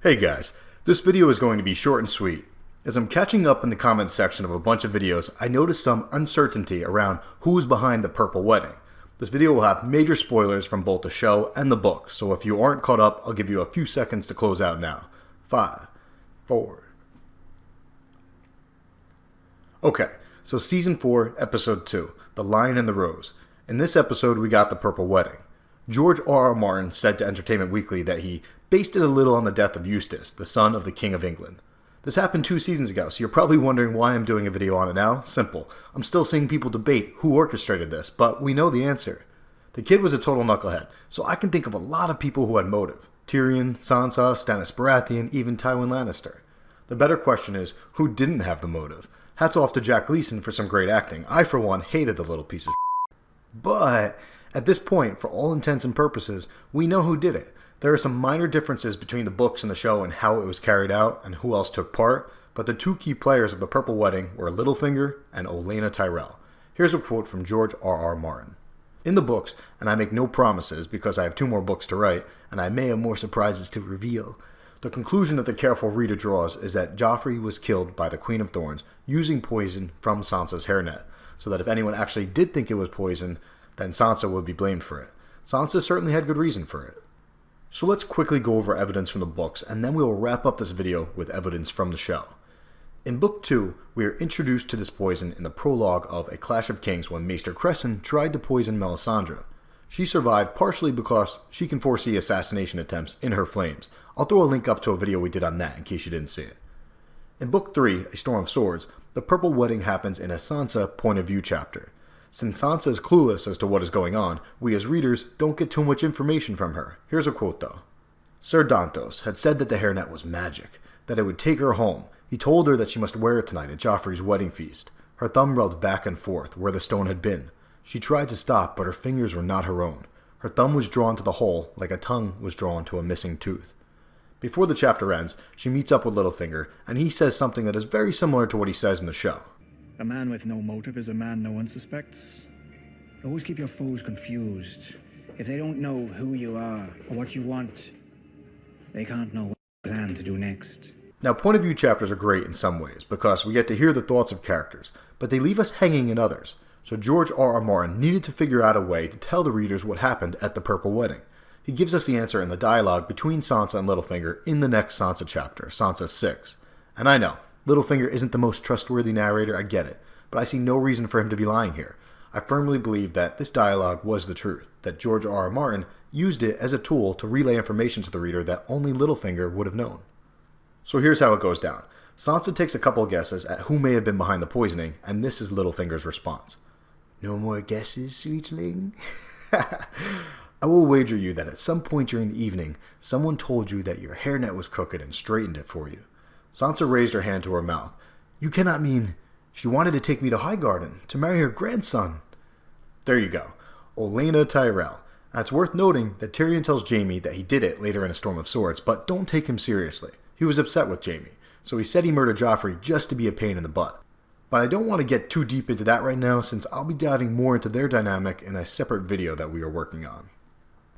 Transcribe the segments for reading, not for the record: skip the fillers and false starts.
Hey guys, this video is going to be short and sweet. As I'm catching up in the comments section of a bunch of videos, I noticed some uncertainty around who is behind the Purple Wedding. This video will have major spoilers from both the show and the book, so if you aren't caught up, I'll give you a few seconds to close out now. 5, 4. Okay, so Season 4, Episode 2, The Lion and the Rose. In this episode, we got the Purple Wedding. George R.R. Martin said to Entertainment Weekly that he based it a little on the death of Eustace, the son of the King of England. This happened 2 seasons ago, so you're probably wondering why I'm doing a video on it now. Simple. I'm still seeing people debate who orchestrated this, but we know the answer. The kid was a total knucklehead, so I can think of a lot of people who had motive. Tyrion, Sansa, Stannis Baratheon, even Tywin Lannister. The better question is, who didn't have the motive? Hats off to Jack Gleeson for some great acting. I, for one, hated the little piece of But at this point, for all intents and purposes, we know who did it. There are some minor differences between the books and the show and how it was carried out and who else took part, but the 2 key players of the Purple Wedding were Littlefinger and Olenna Tyrell. Here's a quote from George R.R. Martin. In the books, and I make no promises because I have 2 more books to write, and I may have more surprises to reveal, the conclusion that the careful reader draws is that Joffrey was killed by the Queen of Thorns using poison from Sansa's hairnet, so that if anyone actually did think it was poison, then Sansa would be blamed for it. Sansa certainly had good reason for it. So let's quickly go over evidence from the books, and then we will wrap up this video with evidence from the show. In Book 2, we are introduced to this poison in the prologue of A Clash of Kings when Maester Cressen tried to poison Melisandre. She survived partially because she can foresee assassination attempts in her flames. I'll throw a link up to a video we did on that in case you didn't see it. In Book 3, A Storm of Swords, the Purple Wedding happens in a Sansa point of view chapter. Since Sansa is clueless as to what is going on, we as readers don't get too much information from her. Here's a quote though. Sir Dantos had said that the hairnet was magic, that it would take her home. He told her that she must wear it tonight at Joffrey's wedding feast. Her thumb rubbed back and forth where the stone had been. She tried to stop, but her fingers were not her own. Her thumb was drawn to the hole like a tongue was drawn to a missing tooth. Before the chapter ends, she meets up with Littlefinger, and he says something that is very similar to what he says in the show. A man with no motive is a man no one suspects. Always keep your foes confused. If they don't know who you are or what you want, they can't know what you plan to do next. Now, point of view chapters are great in some ways because we get to hear the thoughts of characters, but they leave us hanging in others. So George R.R. Martin needed to figure out a way to tell the readers what happened at the Purple Wedding. He gives us the answer in the dialogue between Sansa and Littlefinger in the next Sansa chapter, Sansa 6. And I know, Littlefinger isn't the most trustworthy narrator, I get it, but I see no reason for him to be lying here. I firmly believe that this dialogue was the truth, that George R.R. Martin used it as a tool to relay information to the reader that only Littlefinger would have known. So here's how it goes down. Sansa takes a couple guesses at who may have been behind the poisoning, and this is Littlefinger's response. No more guesses, sweetling? I will wager you that at some point during the evening, someone told you that your hairnet was crooked and straightened it for you. Sansa raised her hand to her mouth. You cannot mean she wanted to take me to Highgarden, to marry her grandson. There you go. Olenna Tyrell. And it's worth noting that Tyrion tells Jaime that he did it later in A Storm of Swords, but don't take him seriously. He was upset with Jaime, so he said he murdered Joffrey just to be a pain in the butt. But I don't want to get too deep into that right now since I'll be diving more into their dynamic in a separate video that we are working on.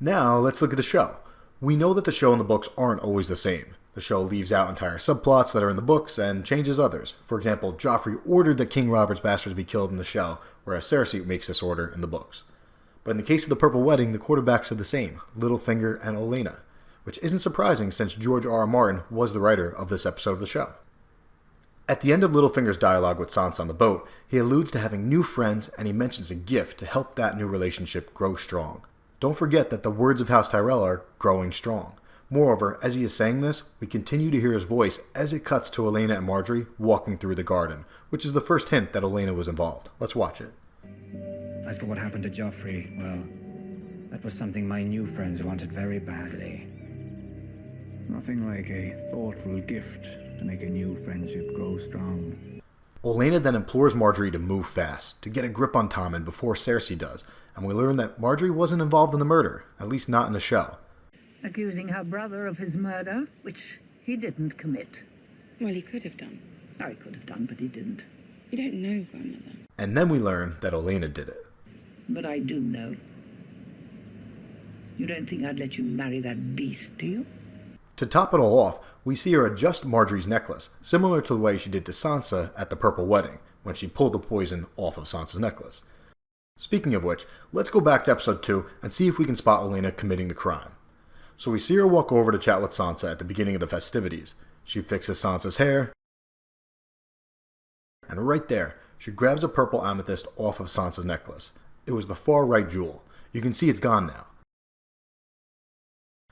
Now, let's look at the show. We know that the show and the books aren't always the same. The show leaves out entire subplots that are in the books and changes others. For example, Joffrey ordered that King Robert's bastards be killed in the show, whereas Cersei makes this order in the books. But in the case of the Purple Wedding, the quarterbacks are the same, Littlefinger and Olenna, which isn't surprising since George R.R. Martin was the writer of this episode of the show. At the end of Littlefinger's dialogue with Sansa on the boat, he alludes to having new friends and he mentions a gift to help that new relationship grow strong. Don't forget that the words of House Tyrell are growing strong. Moreover, as he is saying this, we continue to hear his voice as it cuts to Olenna and Marjorie walking through the garden, which is the first hint that Olenna was involved. Let's watch it. As for what happened to Joffrey, well, that was something my new friends wanted very badly. Nothing like a thoughtful gift to make a new friendship grow strong. Olenna then implores Marjorie to move fast, to get a grip on Tommen before Cersei does, and we learn that Marjorie wasn't involved in the murder, at least not in the show. Accusing her brother of his murder, which he didn't commit. Well, he could have done. Oh, he could have done, but he didn't. You don't know, Grandmother. And then we learn that Olenna did it. But I do know. You don't think I'd let you marry that beast, do you? To top it all off, we see her adjust Marjorie's necklace, similar to the way she did to Sansa at the Purple Wedding, when she pulled the poison off of Sansa's necklace. Speaking of which, let's go back to episode 2 and see if we can spot Olenna committing the crime. So we see her walk over to chat with Sansa at the beginning of the festivities. She fixes Sansa's hair, and right there, she grabs a purple amethyst off of Sansa's necklace. It was the far right jewel. You can see it's gone now.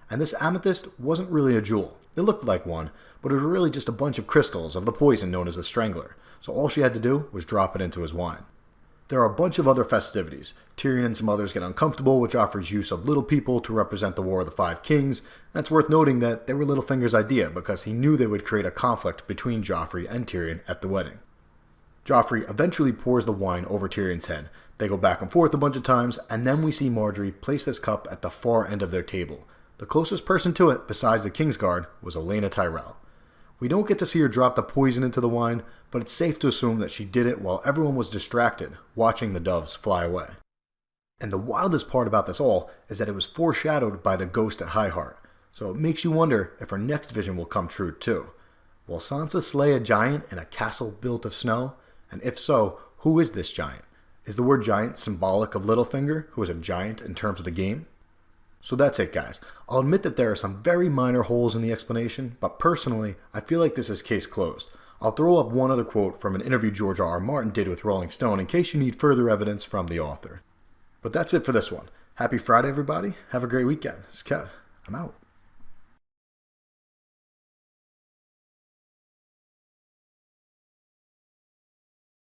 And this amethyst wasn't really a jewel. It looked like one, but it was really just a bunch of crystals of the poison known as the Strangler, so all she had to do was drop it into his wine. There are a bunch of other festivities. Tyrion and some others get uncomfortable with Joffrey's use of little people to represent the War of the Five Kings, and it's worth noting that they were Littlefinger's idea because he knew they would create a conflict between Joffrey and Tyrion at the wedding. Joffrey eventually pours the wine over Tyrion's head. They go back and forth a bunch of times, and then we see Marjorie place this cup at the far end of their table. The closest person to it, besides the Kingsguard, was Olenna Tyrell. We don't get to see her drop the poison into the wine, but it's safe to assume that she did it while everyone was distracted, watching the doves fly away. And the wildest part about this all is that it was foreshadowed by the ghost at High Heart, so it makes you wonder if her next vision will come true too. Will Sansa slay a giant in a castle built of snow? And if so, who is this giant? Is the word giant symbolic of Littlefinger, who is a giant in terms of the game? So that's it, guys. I'll admit that there are some very minor holes in the explanation, but personally, I feel like this is case closed. I'll throw up one other quote from an interview George R. R. Martin did with Rolling Stone in case you need further evidence from the author. But that's it for this one. Happy Friday, everybody. Have a great weekend. This is Kev. I'm out.